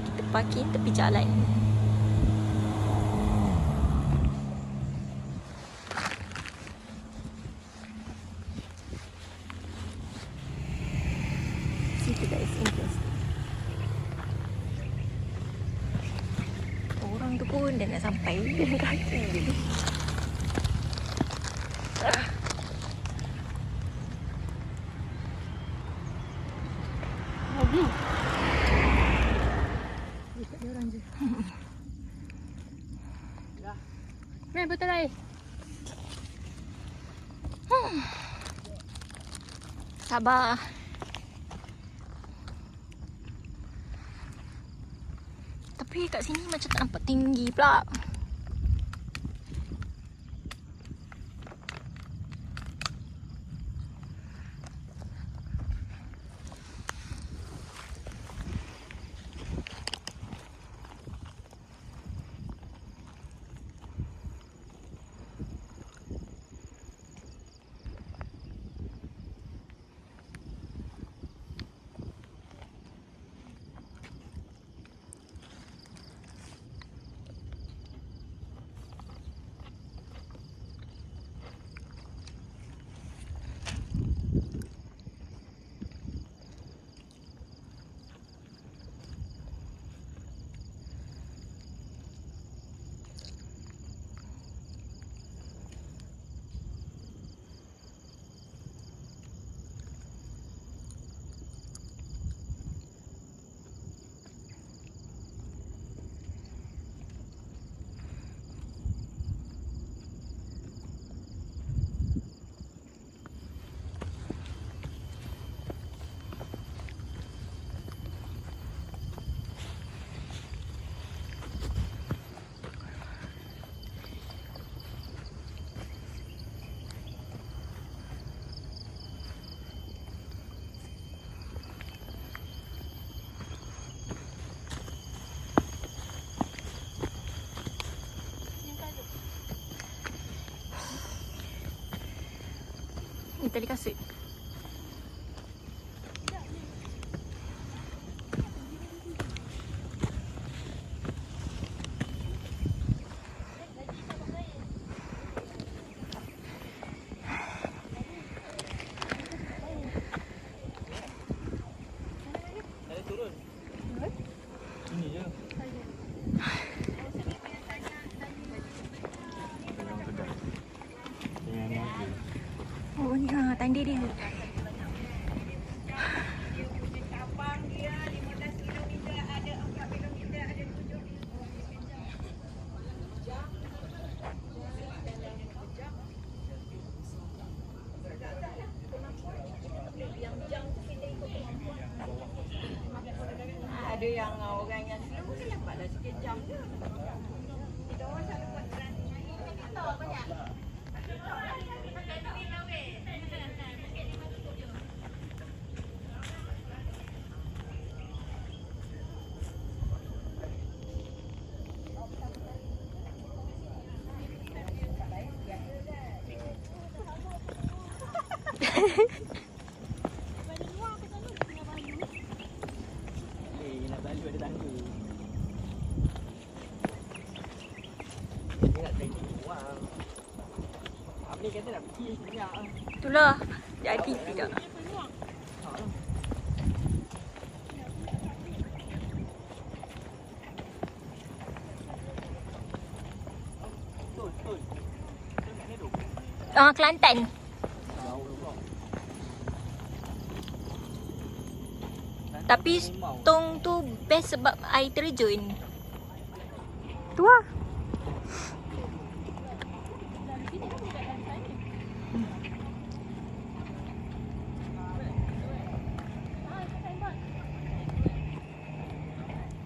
Kita parking tepi jalan. Situ guys, interesting. Orang tu pun dah nak sampai dengan kaki dia. Lagi. Ikut dia orang je. Main botol air. Sabar. Tapi kat sini macam tak nampak tinggi pula. Ni tali kasut. Oh ni ha, tanda dia. Ada yang orang yang slow mungkin dapatlah sikit jam je. Kita orang selalu buat berani. Tak banyak. Ni kata nak pergi sebenarnya. Itulah, jadi tidak. Kelantan. Tapi Tong tu best sebab air terjun. Tu lah.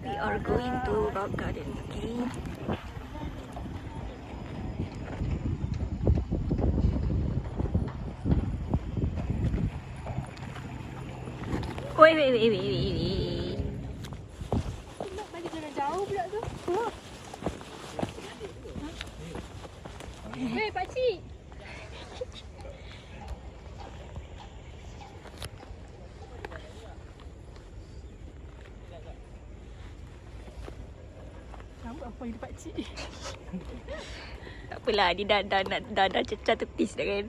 We are going to rock garden, okay? Wait. Nak balik jalan jauh pula tu. Ha? Weh, pakcik. panggil pakcik. Tak apalah, dia dah cecah tepis dah kan.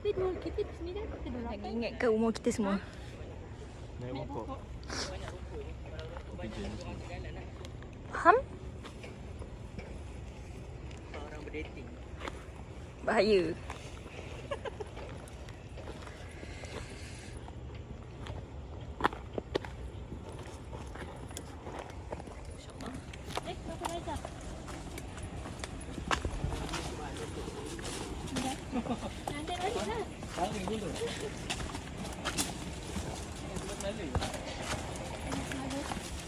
Kita di sini dah. Kita dah Lagi ingatkan umur kita semua. Naik mokok. Faham? Orang berdating. Bahaya. Berapa darjah? Nanti balik lah. Tarik dulu.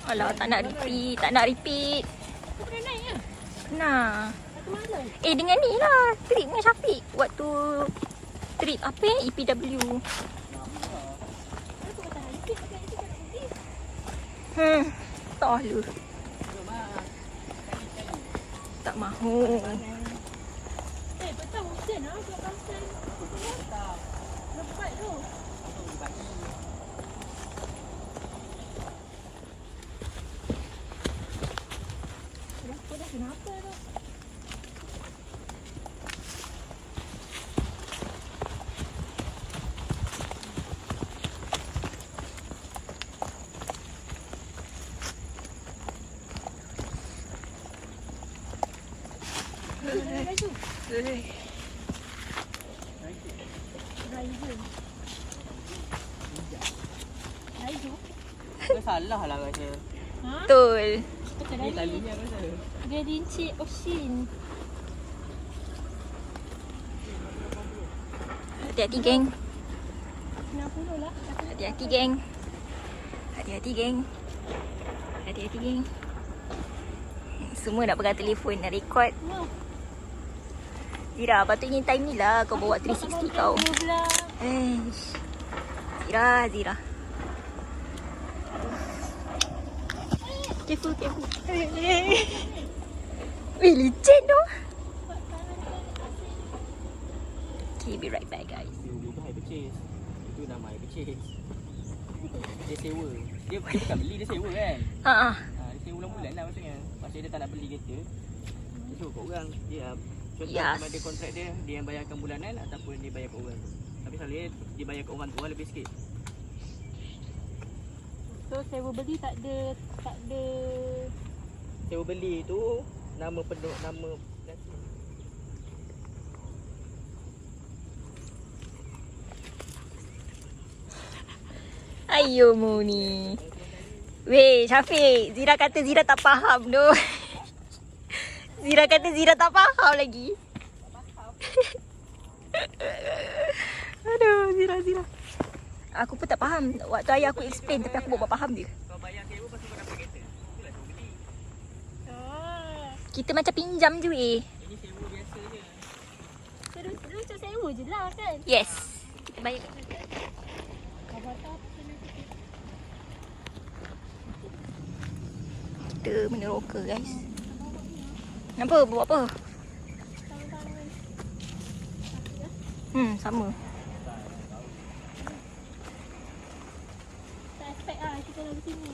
Alah, tak nak repeat. Kau pernah naik ke? Pernah. Satu malam. Dengan ni lah, trip dengan Syafiq. Waktu trip apa EPW. Kenapa kau tak nak repeat? Pakai itu kau nak pergi. Tak lu. Tak mahu. Petang hujan lah. Kat kawasan. Lebat tu. Kau dah kenapa tu? Kau salah lah rasa. Ha? Betul. Macam Ni dari talinya aku rasa. Gerinci Ocean. Hati-hati geng. 60 lah. Hati-hati geng. Hati-hati geng. Hati-hati geng. Semua nak pegang telefon, nak record. Wah. Zira, patutnya time ni lah kau bawa 360 kau. Eish. Zira. Careful. Weh, licin tu. Okay, be right back guys. Itu high purchase. Itu nama high purchase. Dia sewa. Dia bukan beli, dia sewa kan. Ha. Dia sewa bulan-bulan lah maksudnya. Maksudnya dia tak nak beli kereta. Dia suruh kat orang. Dia contoh Yes. sama ada kontrak dia yang bayarkan bulanan ataupun dia bayar kat orang tu. Tapi selalunya dia bayar kat orang tu lebih sikit. So sewa beli tak ada Sewa beli tu nama penuh nama Ayo Muni. Weh, Syafiq, Zira kata Zira tak faham tu. Zira kata Zira tak faham lagi. Aduh, Zira. Aku pun tak faham. Waktu ayah aku explain tapi aku buat faham dia. kau bayar sewa pasal kau dapat kereta. Itulah sewa beli. Kita macam pinjam je weh. Ini sewa biasa je. terus macam sewa je lah kan. Yes. Kita bayar. Kau buat apa kena kita. Kita meneroka guys. Kenapa? Buat apa? Tangan-tangan. Sama. Tak expect lah kita nak sini.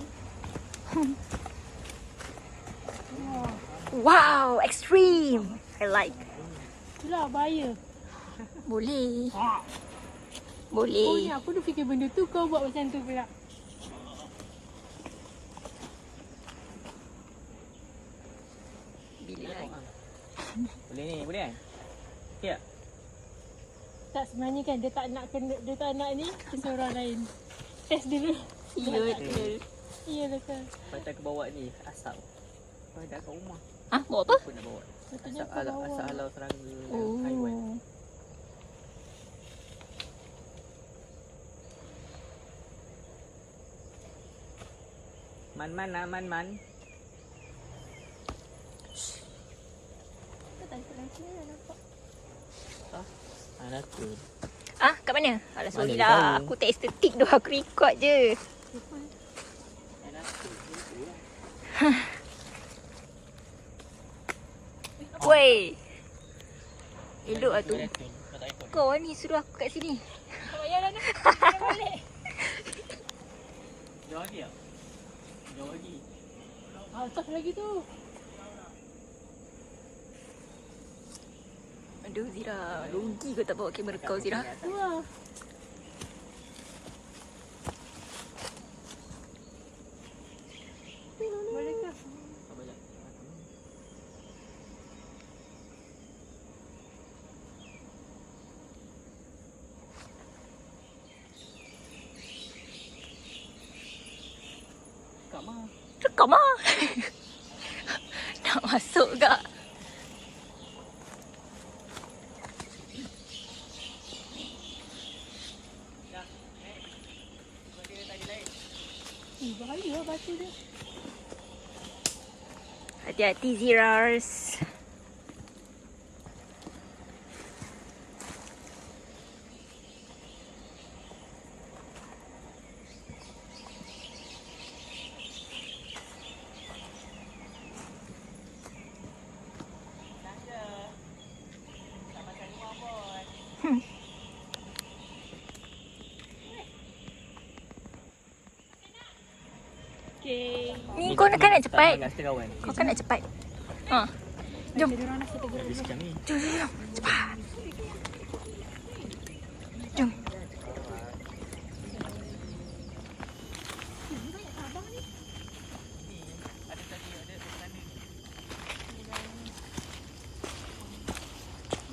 Wow, extreme. I like. Itulah bahaya. Boleh. Oh Boleh. ni aku dah fikir benda tu kau buat macam tu pula. Bila lagi? Boleh ni, boleh kan? Okey tak? Tak sebenarnya kan dia tak nak ni kita orang lain. Test dulu. Ya, betul. Ya betul. Patut aku bawa ni asap. Kau dah kat rumah. Ah, buat apa? Apa nak bawa? Betulnya Asap kau alau, bawa. asap halau serangga haiwan. Oh. Man. Kau tak ikut langsung dah nampak. Anak tu. Ah, kat mana? Alah, sorry Mana lah. tahu. Aku tak estetik tu. Aku record je. Anak tu. Woi. Elok lah tu. Kau tak ikut. Kau ni suruh aku kat sini. Tak payah dah ni. Dah balik. Jauh lagi tak? Jauh lagi. Atas lagi tu. Aduh Zira, rugi kau tak bawa kamera kau Zira. Wah. Boleh ke? Apa je? Kak mah. Rekam lah. Nak masuk kak. Bahaya batu dia. Hati-hati Ziras. Okay. Ni kau nak cepat. Nak setengah kawan. Kau kan nak cepat. Ha. Jom. Jadi orang nak setengah Habis macam ni. Jom, jom, jom. Cepat. Jom.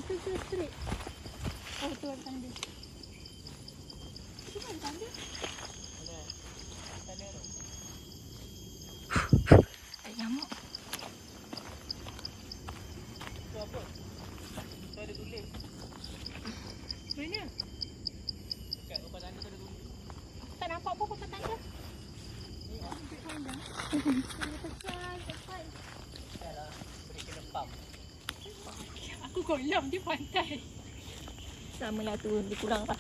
Itu straight. Oh, tu ada tanda. Itu ada tanda. Ada nyamuk. Tu apa? Tu ada tulis. Mana? Kat rumah tanda tu ada tulis. Tak nampak apa papan tanda. Dah lah. Boleh kena pump. Aku kolam di pantai. Sama lah tu. Dia kurang lah.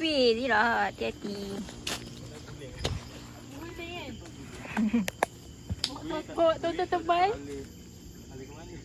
Weh, Zira. Hati-hati. Boleh kan? Bawa tonton tebal. Habis ke mana?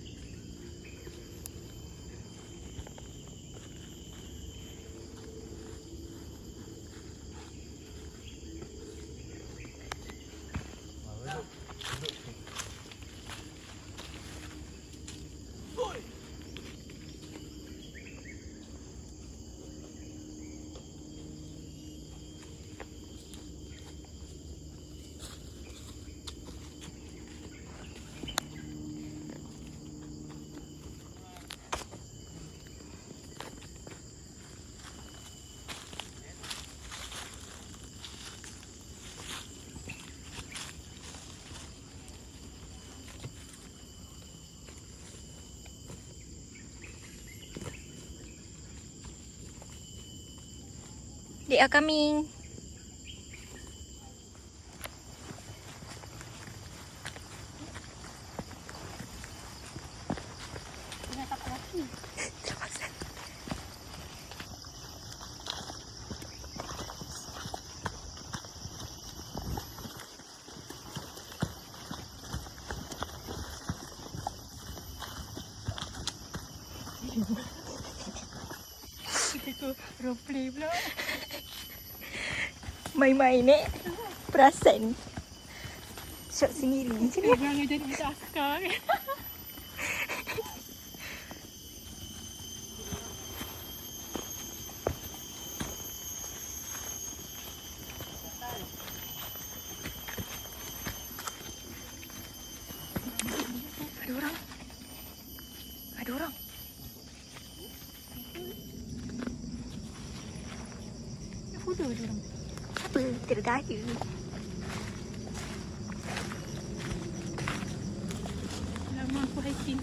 They are coming. Jangan tak laki. Terpaksa. Kita tu roleplay pula. Main-main perasan. Shot sendiri macam ni. Orang jadi budak askar. Ada orang. Ada orang. Bodoh dia orang. Apa? Tergaya. Lama aku hiking.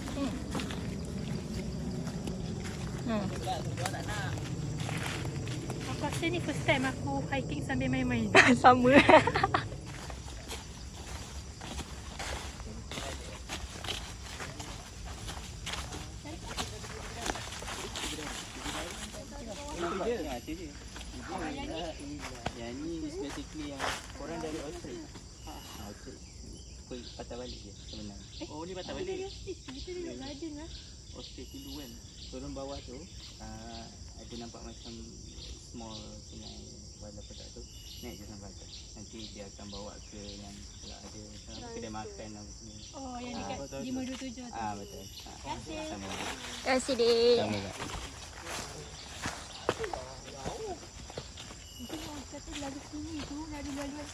Aku rasa ni first time aku hiking sambil main-main. Sama. Itu je. Yang ni basically yang korang dari Australia. Australia. Kau patah balik je sebenarnya. Oh ni patah balik. Kita dekat garden lah. Australia dulu kan. Turun bawah tu ada nampak macam small sungai walaupun tak tu. naik je sampai atas. Nanti dia akan bawa ke yang kalau ada kedai makan apa semua. Oh, yang dekat 527 tu. Betul. Terima kasih. Sama. Terima kasih, Dek. Sama Kak. Mungkin orang kata lalu sini tu, lalu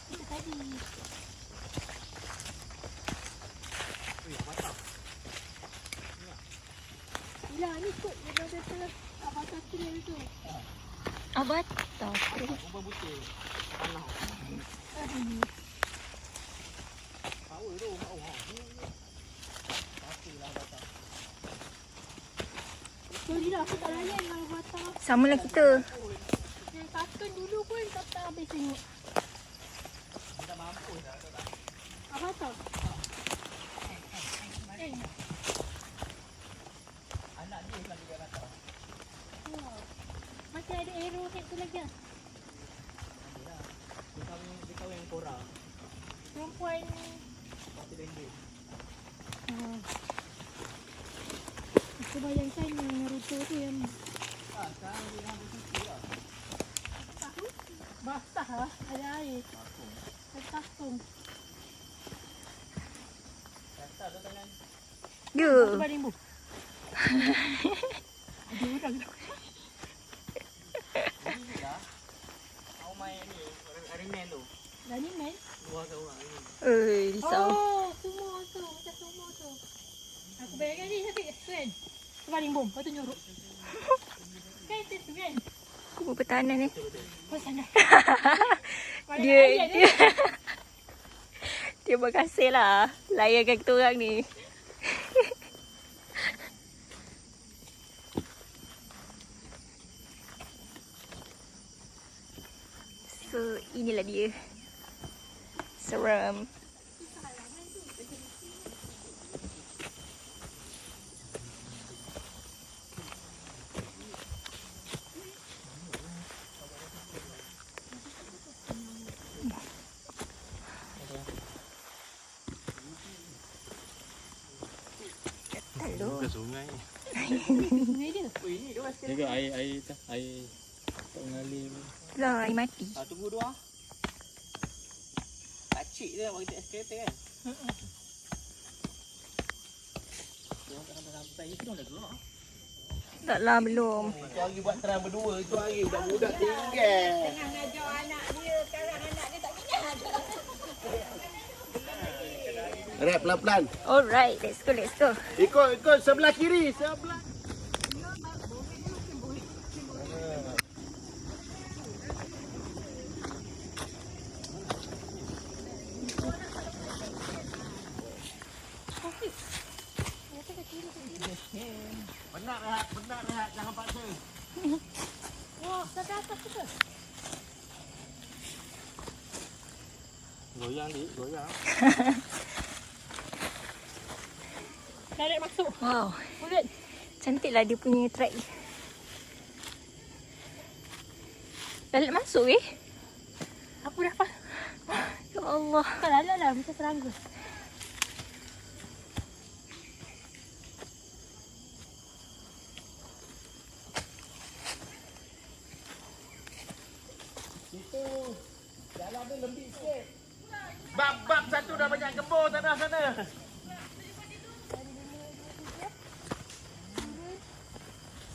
kita tadi. Yelah, ni kot daripada terus abang kata dari tu. Abad tak. Sorry lah, aku tak layan kalau batal. Sama lah kita. Yang kartun dulu pun tak habis tengok. Apa tau? Anak dia lagi dia kata. Masih ada arrow head tu lagi lah. Dia kahwin yang Korra. Perempuan Pasti dendek. aku bayangkan yang Naruto tu yang Sekarang dia dah bersuci lah. basah lah, ada air. Tertakung. Kata tu tangan. Dia. Baring bu. Ada orang tu. Ini dah. Kau main ni, Arimen tu. Running Man? Luar seorang ni. Risau. Oh, semua tu. Macam semua tu. Aku bayangkan ni tapi kan. Baring bom, lepas tu nyorok. Kan itu tu kan? Aku buat pertahanan ni. Oh sana. Dia dia berkasih lah layankan kita orang ni. So inilah dia. Seram. Hello. Ke sungai. Sungai dia. Oh ini dia sikit. Jaga air tak mengalir. Lah, air mati. Tunggu dua. Pakcik dia nak kita eskalator kan? Dia tak sampai itu dah keluar. Tak lah, belum. Itu hari buat terang berdua, itu hari budak-budak tinggal. Tengah ngajar anak dia, sekarang anak dia tak minat. Rap pelan-pelan. Alright, let's go, let's go. Ikut sebelah kiri, sebelah. Penat rehat, jangan paksa. Wah, sampai atas tu ke? Goyang dik, goyang. Direct masuk. Wow, Bulat. cantiklah dia punya track. Dalam masuk weh. Aku dah faham. Ya Allah. Tak lalat lah, macam serangga. Jalan dia lembik sikit. Bab satu dah banyak gembur tanah sana.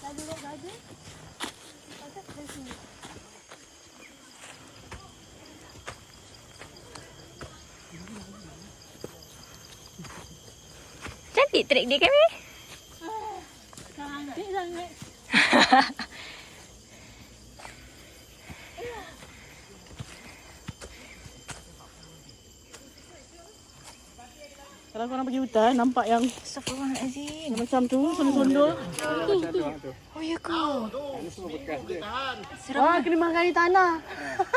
Lalu naik garden. Atas dari sini. Cantik track dia kan weh. Cantik sangat. Kalau korang pergi hutan, nampak yang Astaghfirullahalazim. macam tu, sondol-sondol. Oh ya ke? Wah, kena makan air tanah.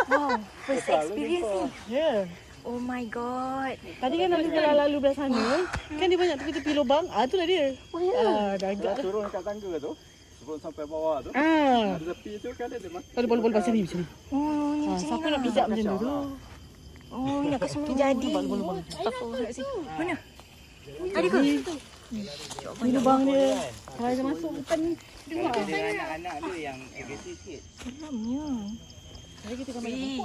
Wow, first experience ni. Ya. Oh my god. Tadi kan aku kalau lalu belah sana, kan dia banyak tepi-tepi lubang. Ah, itulah dia. Oh ya. Dah agak dah. Turun kat tangga tu. Sebelum sampai bawah tu. Ah. Tepi tu kan dia makan. Boleh macam ni, macam ni. Oh, ni macam Siapa ni nak lah. pijak macam tu? Oh, nak ke semua jadi. Astaghfirullahalazim. Mana? Tadi ke? Ni lubang dia. Kalau dia masuk hutan ni. Dia anak-anak dia yang agresif sikit. Seramnya. Jadi kita gambar Wih,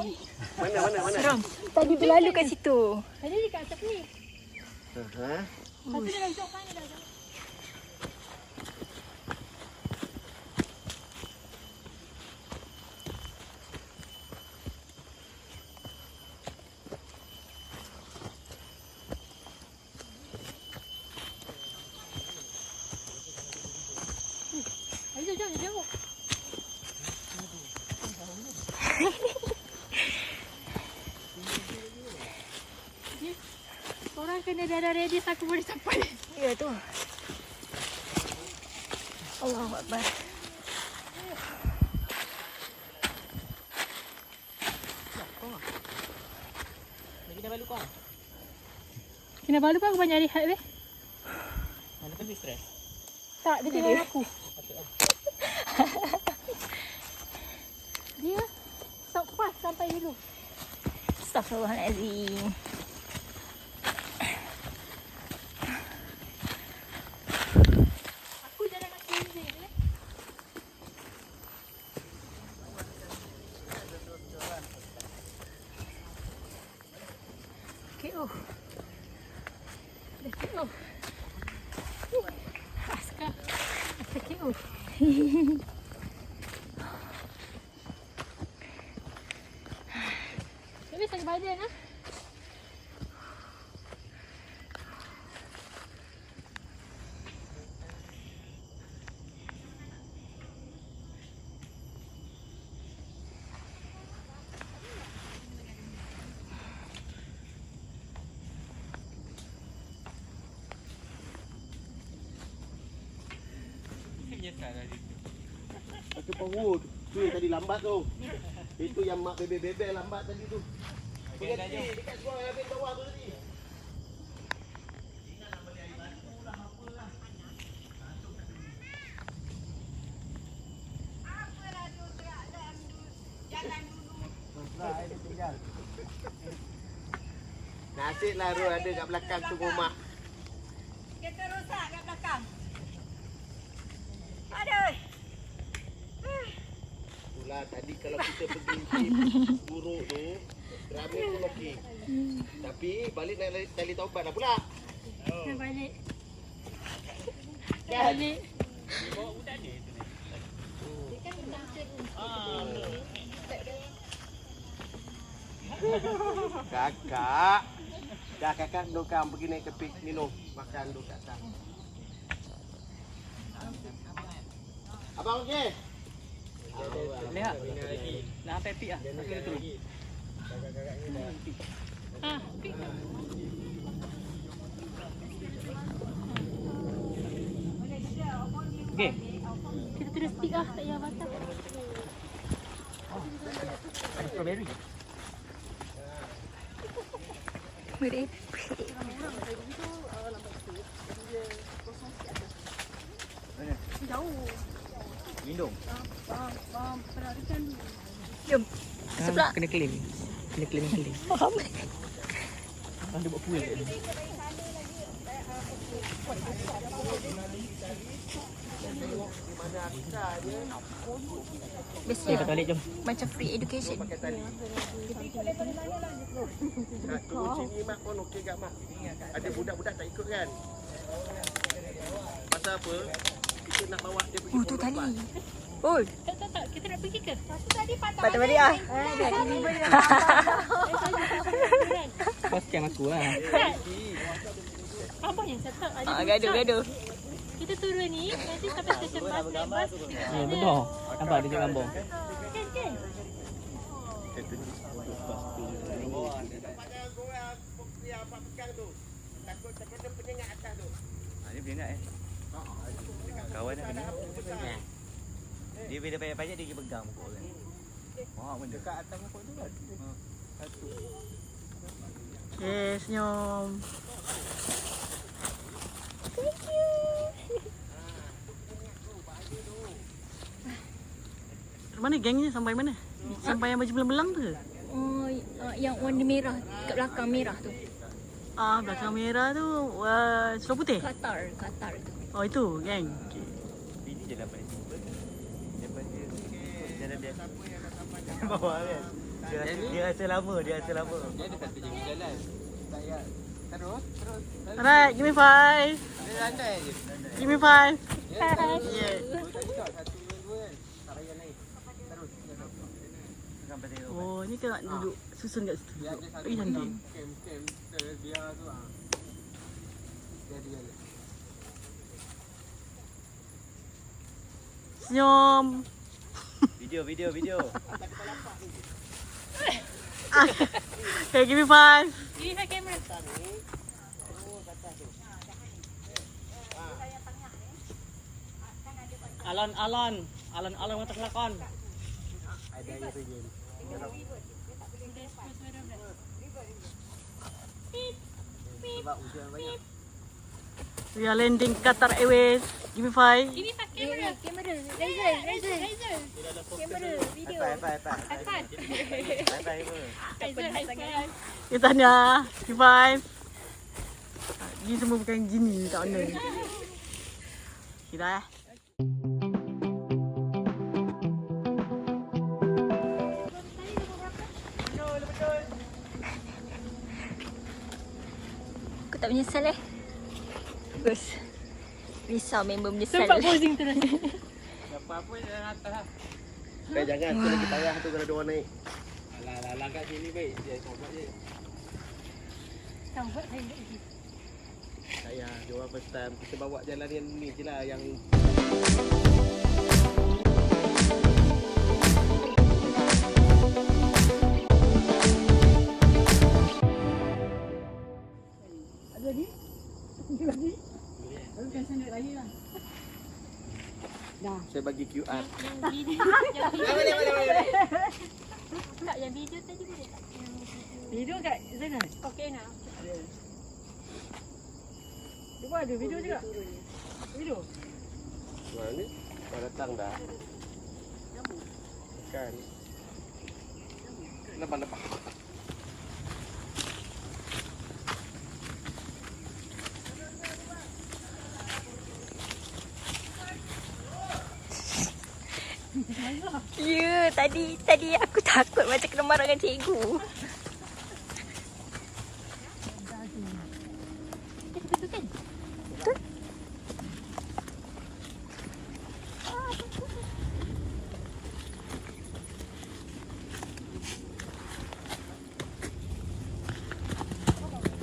Mana? seram. Tadi berlalu kat situ. Tadi dekat atas ni. Ha? Satu dia dah duduk mana dah. Ayo jom, jom. Orang kena dah ready aku boleh sampai. Ya tu. Allahu Akbar. Kena balu pun aku banyak rehat weh. Mana tu stres? Tak, dia tinggal aku. Dia stop fast sampai dulu. Astaghfirullahalazim. Aku jarang nak cleansing eh. Okay, oh. Okay, oh. Askar. Okay, oh. Tapi sakit badan ah. Biasalah dia. Pakai power. Tu yang tadi lambat tu. Itu yang mak bebek-bebek lambat tadi tu. Berhenti dekat sekolah habis bawah tu tadi. Nasib lah Ru ada kat belakang tu rumah. Kereta rosak kat belakang. Aduh. Itulah tadi kalau kita pergi buruk tu, Rami pun okey. Tapi balik nak tali taubat dah pula. Nak balik. Kan? Balik. Kakak. Dah kakak dokang pergi naik ke pik minum. Makan dulu kat atas. Abang okey? Lihat. Nak sampai pik ah. Aku dah turun. Ah, pik. Okey. Kita terus pik ah, tak payah batang. Ada strawberry. Merepek. Jauh. Lindung. Perhatikan dulu. Jom. Sebelah. Kena claim. Kena claim yang claim. Faham? Ada buat kuil kat ni. Biasa Kita balik jom. macam free education. Kat turun sini mak pun okey kat mak. Ada budak-budak tak ikut kan? Pasal apa? Kita nak bawa dia pergi. Oh, tu tali. Oh, Tak. Kita nak pergi ke? patah balik ah. Kau scam aku lah. Abang yang set up. Ah, gaduh. Kita turun ni, nanti sampai stesen bas, naik bas. Ya benar. Nampak dia cakap gambar. Kan? Dia penyengat kawan nak kena. Dia bila bayar pajak dia pergi pegang muka orang. Wah, benda kat atas muka tu kan. Satu. Okay, senyum. Mana gengnya sampai mana? Sampai yang baju belang-belang tu ke? Oh, yang warna merah kat belakang merah tu. Ah, belakang merah tu seluar putih. Qatar tu. Oh, itu geng. Okay. Ini je dapat jumpa. Lepas dia jalan biasa. bawah kan. Dia rasa lama. Dia ada satu je jalan. Saya terus. Alright, give me 5. Dia landai je. Give me 5. Yeah. Tadi tak satu dua kan. Tak payah naik. Terus. Sampai dia. Oh, ni kena duduk susun kat situ. Dia ada satu Eh, cantik. camp biar tu ah. Dia ada jalan. Senyum. Video. Okay, give me 5. Ini saya kamera. Alon mata kelakon. Ada air regen. Sebab hujan banyak. We are landing Qatar Airways. Give me 5. Ini tak kamera. Kamera, laser. Kamera, video. iPad. Kita tanya. Give me 5. Ni semua bukan gini tak mana. Kita Aku tak menyesal Bagus. Risau member menyesal. Nampak posing terus. Apa-apa jalan atas lah. Jangan tu lagi payah tu kalau dia orang naik. Alah kat sini baik. Dia comot je. Tahu buat saya lagi. Payah dia orang first time. Kita bawa jalan yang ni je lah yang saya bagi QR. Yang video. Tak, yang video tadi boleh tak? video kat sana. Okey nak. Cuba ada video juga. Video. Mana ni? Dah datang dah. Kan. Lepas. Ya, tadi aku takut macam kena marah dengan cikgu.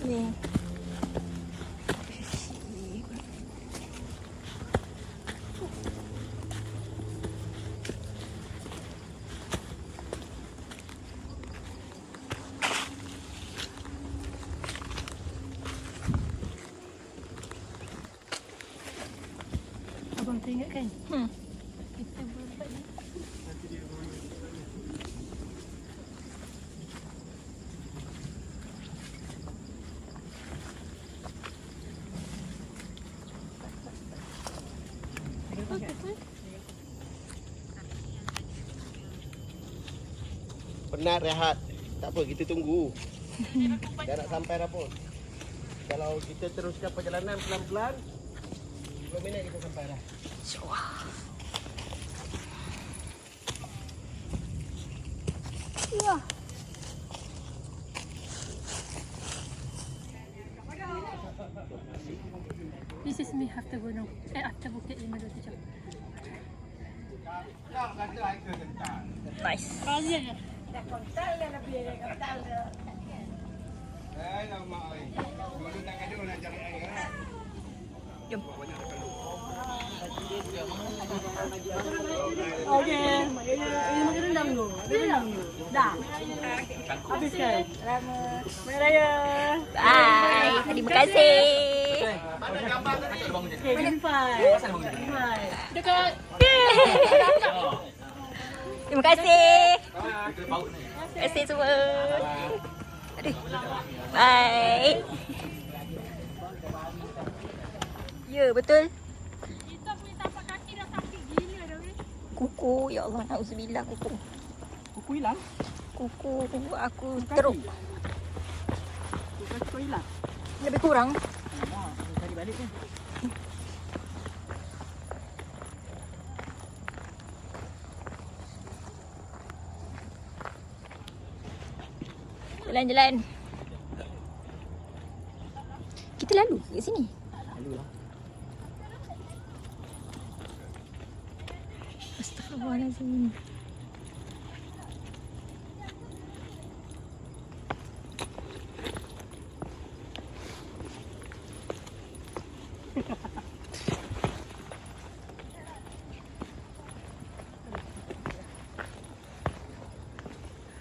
Ni. Abang teringat kan? Hmm. Kita buat ni. Penat rehat. Tak apa, kita tunggu. Dah nak sampai dah pun. Kalau kita teruskan perjalanan pelan-pelan, 10 minit kita sampai dah. Wah. This is me after gunung. After Bukit 527. Nice. Kalian ya? Jom. Okey, ini makan rendang dulu. Ada rendang dulu. Dah. Habiskan. Selamat Raya. Bye. Terima kasih. Okay, give me 5. Dekat. Terima kasih. Terima kasih semua. Aduh. Bye. Ya, betul. Kita boleh tapak kaki dah sakit gila dah ni. Kuku. Ya Allah, na'udzubillah kuku. Kuku hilang. Kuku aku teruk. Kuku hilang. Lebih kurang. Cari balik kan. Jalan-jalan. Kita lalu ke sini? Lalu lah. Astagfirullahaladzim.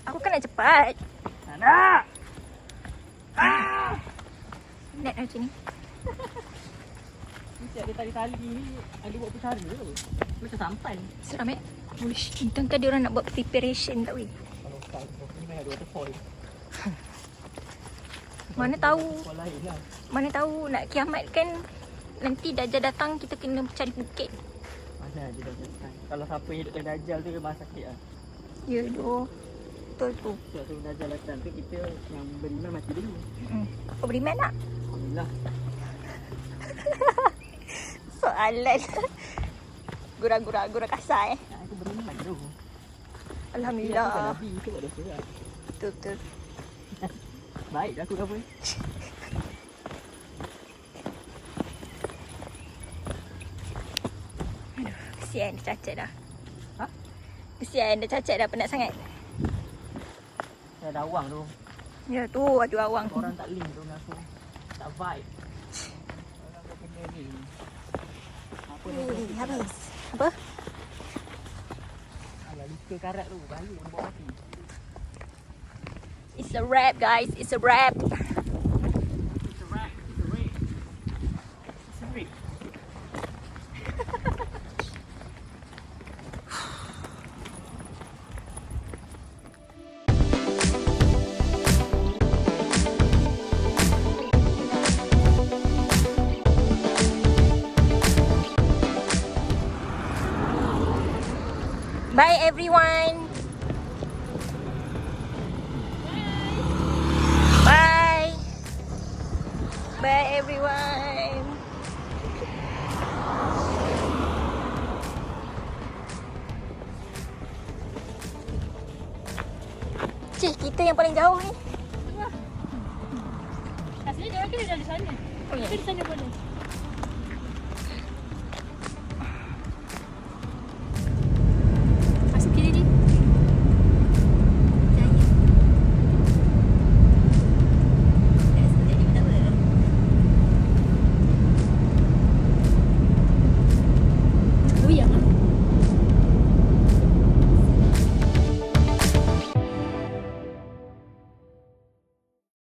Aku kan nak cepat. Nak! Net macam ni. Mesti ada tali-tali ni. Ada buat perkara tu. Macam sampan. Seram eh? Uish, entah dia orang nak buat preparation tak weh. Kalau tak, ni memang ada waterfall. Mana tahu, Waterfall lain lah. mana tahu nak kiamat kan. Nanti Dajjal datang kita kena cari bukit. Mana ada Dajjal. Kalau siapa yang hidupkan Dajjal tu memang sakit lah. Ya doh. Betul tu. Sebab tu Dajjal datang tu kita yang beriman mati dulu. Kau beriman tak? Alhamdulillah. Soalan. Gurau kasar eh. Aku beriman tu. Aku bukan Alhamdulillah. Nabi, itu buat dosa lah. Betul. Baik dah aku ke apa? Kesian dia cacat dah. Ha? Kesian dia cacat dah, penat sangat. Saya ada awang tu. Ya tu, ada awang tu. Orang tak link tu dengan aku. Tak vibe. Orang kau kena ni. Apa ni? Habis. Apa? Alah, luka karat tu. Bahaya dia bawa mati. It's a wrap guys, it's a wrap. It's a wrap. It's a rape. It's a rape. Bye everyone. Bye. Bye everyone. Cih, kita yang paling jauh ni. Asalnya dia orang kena dah di sana. Oh ya. Di sana boleh.